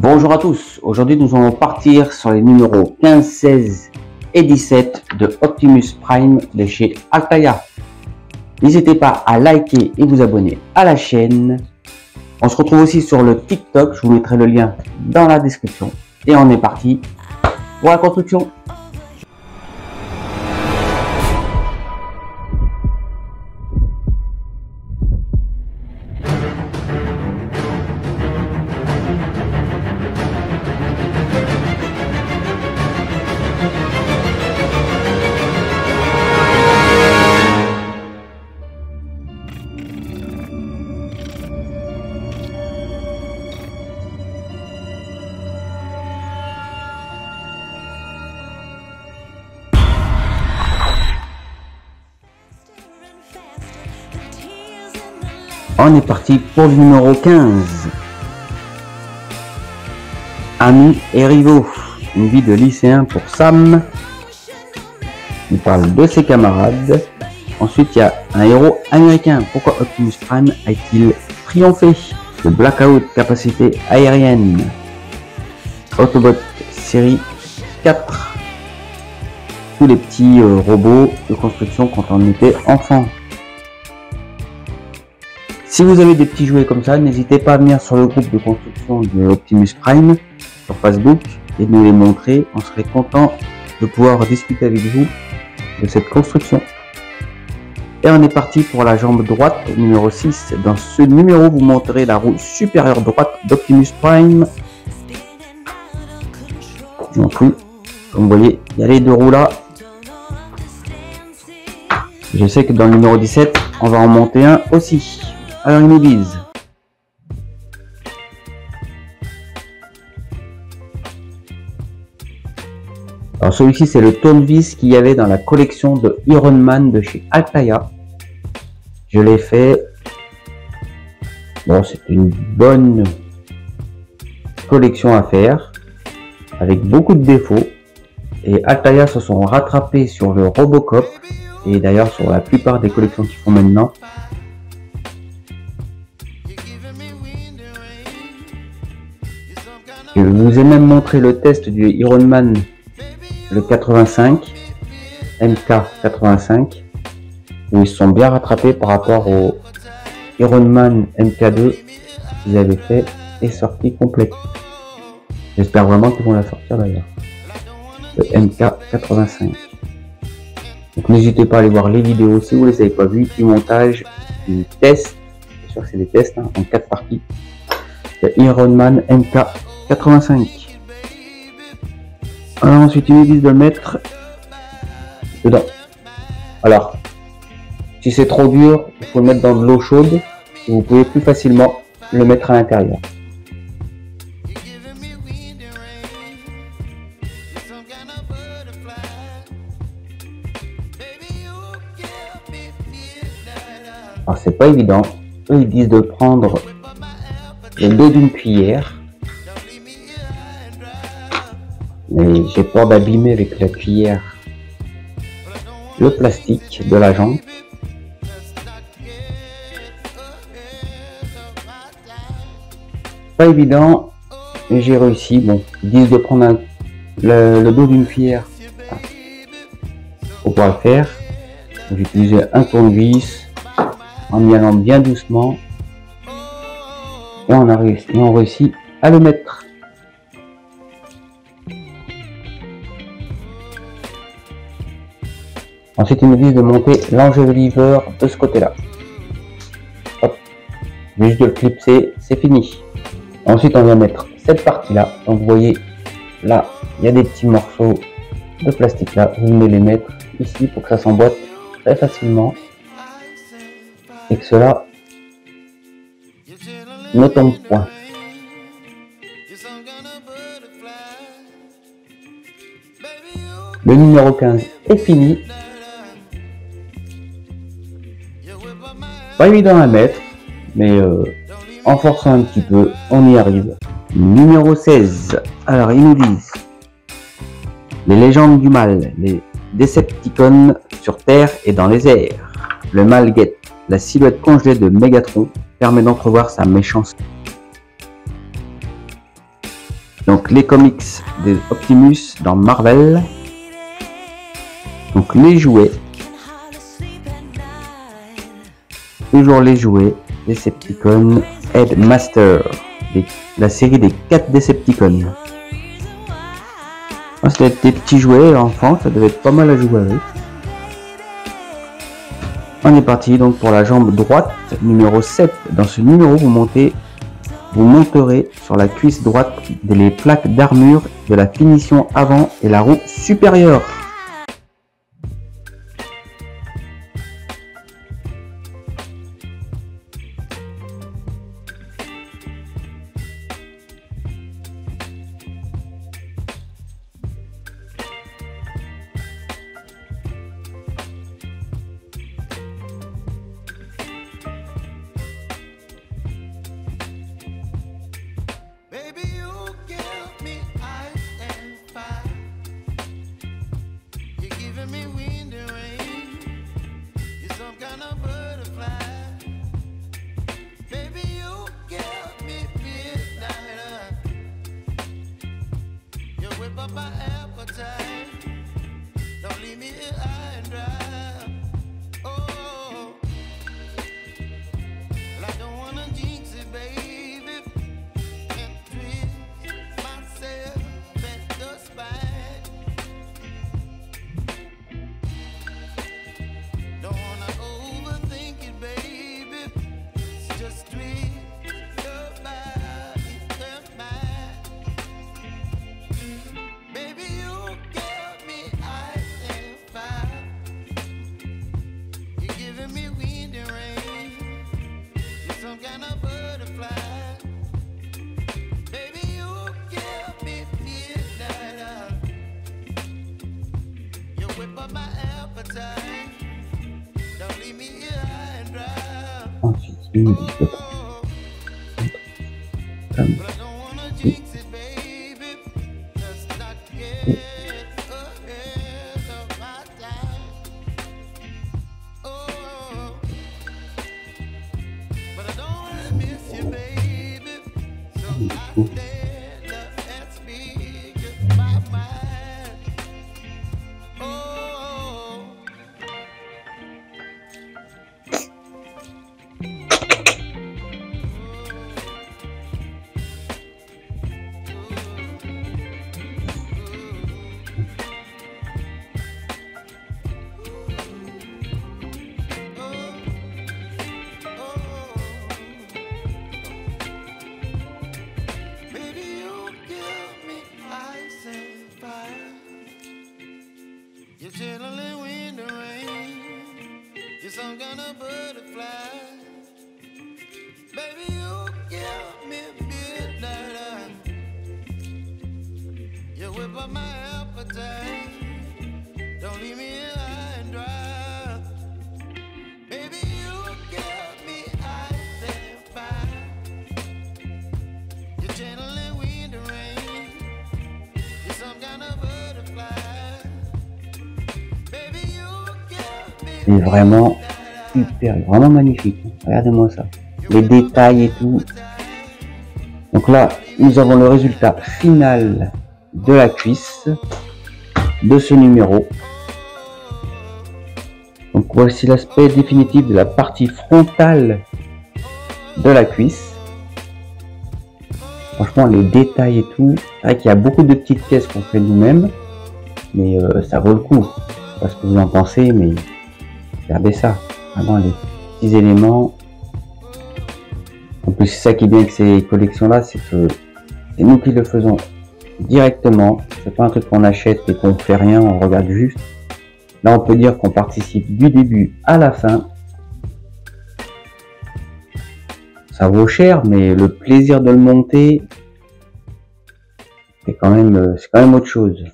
Bonjour à tous, aujourd'hui nous allons partir sur les numéros 15, 16 et 17 de Optimus Prime de chez Altaïa. N'hésitez pas à liker et vous abonner à la chaîne. On se retrouve aussi sur le TikTok, je vous mettrai le lien dans la description. Et on est parti pour la construction. On est parti pour le numéro 15. Amis et rivaux. Une vie de lycéen pour Sam. Il parle de ses camarades. Ensuite, il y a un héros américain. Pourquoi Optimus Prime a-t-il triomphé? Le Blackout, capacité aérienne. Autobot série 4. Tous les petits robots de construction quand on était enfant. Si vous avez des petits jouets comme ça, n'hésitez pas à venir sur le groupe de construction de Optimus Prime sur Facebook et de nous les montrer. On serait content de pouvoir discuter avec vous de cette construction. Et on est parti pour la jambe droite numéro 6. Dans ce numéro, vous montrez la roue supérieure droite d'Optimus Prime. Donc oui, comme vous voyez, il y a les deux roues là. Je sais que dans le numéro 17, on va en monter un aussi. Alors ils nous disent alors celui-ci c'est le tournevis qu'il y avait dans la collection de Iron Man de chez Altaïa. Je l'ai fait. Bon, c'est une bonne collection à faire avec beaucoup de défauts et Altaïa se sont rattrapés sur le Robocop et d'ailleurs sur la plupart des collections qu'ils font maintenant. Je vous ai même montré le test du Iron Man, le 85, MK85, où ils se sont bien rattrapés par rapport au Iron Man MK2 qu'ils avaient fait et sorti complet. J'espère vraiment qu'ils vont la sortir d'ailleurs, le MK85. Donc n'hésitez pas à aller voir les vidéos si vous les avez pas vues, du montage, du test, bien sûr que c'est des tests hein, en 4 parties, le Iron Man MK85. Alors ensuite ils nous disent de le mettre dedans. Alors si c'est trop dur, il faut le mettre dans de l'eau chaude et vous pouvez plus facilement le mettre à l'intérieur. Alors c'est pas évident, eux ils disent de prendre le dos d'une cuillère. Mais j'ai peur d'abîmer avec la cuillère le plastique de la jambe. Pas évident, mais j'ai réussi. Bon, ils disent de prendre le dos d'une cuillère pour pouvoir le faire. J'ai utilisé un tournevis en y allant bien doucement et on réussit à le mettre. Ensuite, ils nous disent de monter l'enjoliveur de ce côté-là. Hop, juste de le clipser, c'est fini. Ensuite, on va mettre cette partie-là. Donc, vous voyez, là, il y a des petits morceaux de plastique là. Vous venez les mettre ici pour que ça s'emboîte très facilement et que cela ne tombe point. Le numéro 15 est fini. Pas évident à mettre, mais en forçant un petit peu, on y arrive. Numéro 16. Alors ils nous disent les légendes du mal, les Decepticons sur Terre et dans les airs. Le mal guette. La silhouette congelée de Megatron permet d'entrevoir sa méchanceté. Donc les comics des Optimus dans Marvel. Donc les jouets. Toujours les jouets. Decepticon Headmaster. La série des 4 Decepticons. Ça doit être des petits jouets enfants, ça devait être pas mal à jouer avec. On est parti donc pour la jambe droite, numéro 7. Dans ce numéro, vous monterez sur la cuisse droite les plaques d'armure de la finition avant et la roue supérieure. Ensuite, une disque. C'est vraiment super, vraiment magnifique. Regardez-moi ça. Les détails et tout. Donc là, nous avons le résultat final de la cuisse de ce numéro. Donc voici l'aspect définitif de la partie frontale de la cuisse. Franchement, les détails et tout. C'est vrai qu'il y a beaucoup de petites pièces qu'on fait nous-mêmes. Mais ça vaut le coup. Je sais pas ce que vous en pensez, mais regardez ça. Vraiment les petits éléments. En plus, c'est ça qui est bien avec ces collections-là, c'est que c'est nous qui le faisons directement. C'est pas un truc qu'on achète et qu'on fait rien, on regarde juste. Là, on peut dire qu'on participe du début à la fin. Ça vaut cher, mais le plaisir de le monter, c'est quand même autre chose.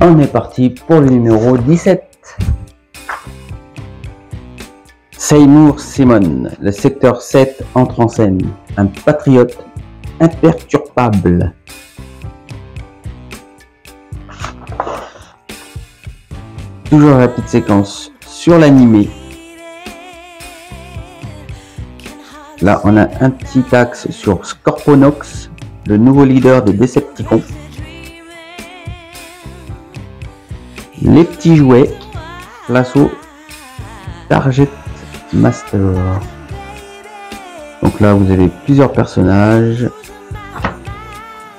On est parti pour le numéro 17. Seymour Simon, le secteur 7 entre en scène. Un patriote imperturbable. Toujours la petite séquence sur l'animé. Là, on a un petit axe sur Scorponox, le nouveau leader des Decepticons. Les petits jouets, place au Target Master. Donc là, vous avez plusieurs personnages.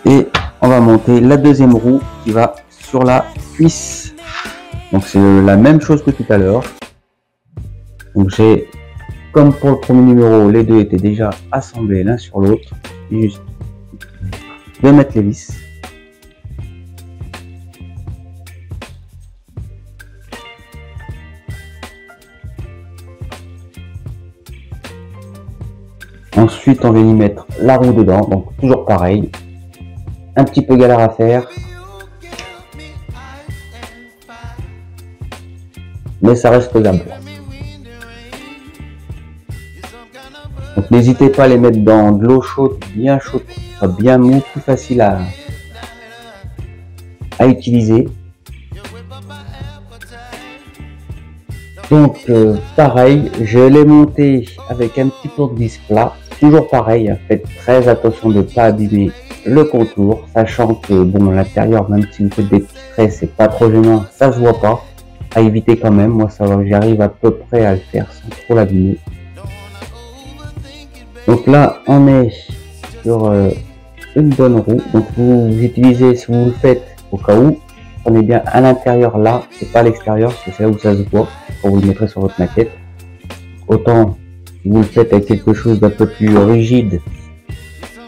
Et on va monter la deuxième roue qui va sur la cuisse. Donc c'est la même chose que tout à l'heure. Donc j'ai, comme pour le premier numéro, les deux étaient déjà assemblés l'un sur l'autre. Juste de mettre les vis. Ensuite, on va y mettre la roue dedans, donc toujours pareil. Un petit peu galère à faire. Mais ça reste faisable. Donc n'hésitez pas à les mettre dans de l'eau chaude, bien chaude, bien mou, plus facile à utiliser. Donc pareil, je l'ai monté avec un petit tournevis plat. Toujours pareil, faites très attention de ne pas abîmer le contour, sachant que bon, l'intérieur, même si vous faites des petits traits, c'est pas trop gênant, ça se voit pas. À éviter quand même, moi ça va, j'arrive à peu près à le faire sans trop l'abîmer. Donc là, on est sur une bonne roue. Donc vous utilisez, si vous le faites au cas où, prenez bien à l'intérieur là, c'est pas à l'extérieur, parce que c'est là où ça se voit, quand vous le mettrez sur votre maquette. Autant si vous le faites avec quelque chose d'un peu plus rigide,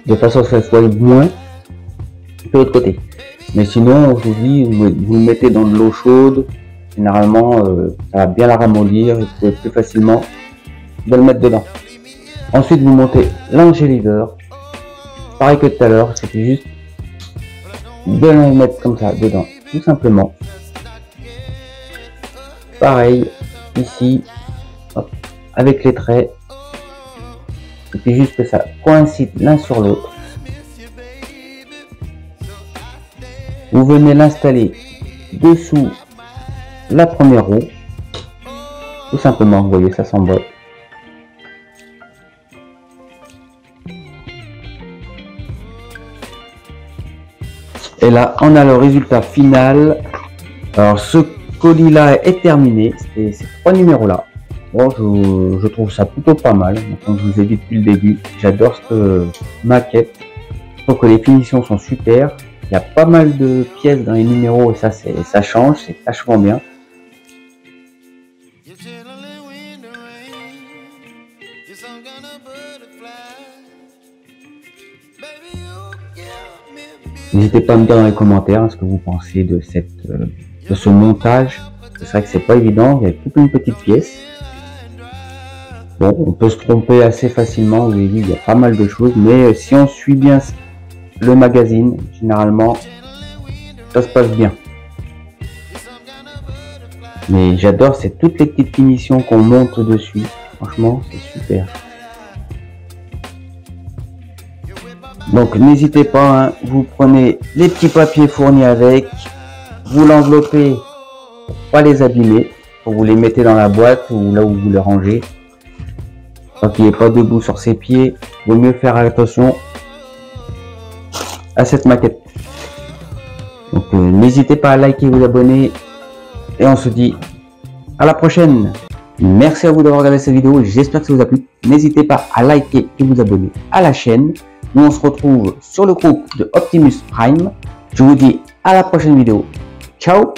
de façon à ce que ça soit moins de l'autre côté. Mais sinon, je vous dis, vous le mettez dans de l'eau chaude, généralement ça va bien la ramollir, et vous pouvez plus facilement de le mettre dedans. Ensuite, vous montez l'Angeliver, pareil que tout à l'heure, c'était juste de le mettre comme ça dedans, tout simplement. Pareil ici, hop, avec les traits. Et puis juste que ça coïncide l'un sur l'autre. Vous venez l'installer dessous la première roue. Tout simplement, vous voyez, ça s'emboîte. Et là, on a le résultat final. Alors, ce colis-là est terminé. C'était ces 3 numéros-là. Bon, je trouve ça plutôt pas mal. Comme je vous ai dit depuis le début, j'adore cette maquette. Je trouve que les finitions sont super. Il y a pas mal de pièces dans les numéros et ça change, c'est vachement bien. N'hésitez pas à me dire dans les commentaires ce que vous pensez de ce montage. C'est vrai que c'est pas évident, il y a toute une petite pièce. Bon, on peut se tromper assez facilement, vous avez vu, il y a pas mal de choses, mais si on suit bien le magazine, généralement, ça se passe bien. Mais j'adore, c'est toutes les petites finitions qu'on monte dessus. Franchement, c'est super. Donc n'hésitez pas, hein, vous prenez les petits papiers fournis avec, vous l'enveloppez pour pas les abîmer, vous les mettez dans la boîte ou là où vous les rangez. Quand il n'est pas debout sur ses pieds, il vaut mieux faire attention à cette maquette. Donc n'hésitez pas à liker, vous abonner et on se dit à la prochaine. Merci à vous d'avoir regardé cette vidéo, j'espère que ça vous a plu. N'hésitez pas à liker et vous abonner à la chaîne. Nous on se retrouve sur le groupe de Optimus Prime. Je vous dis à la prochaine vidéo. Ciao.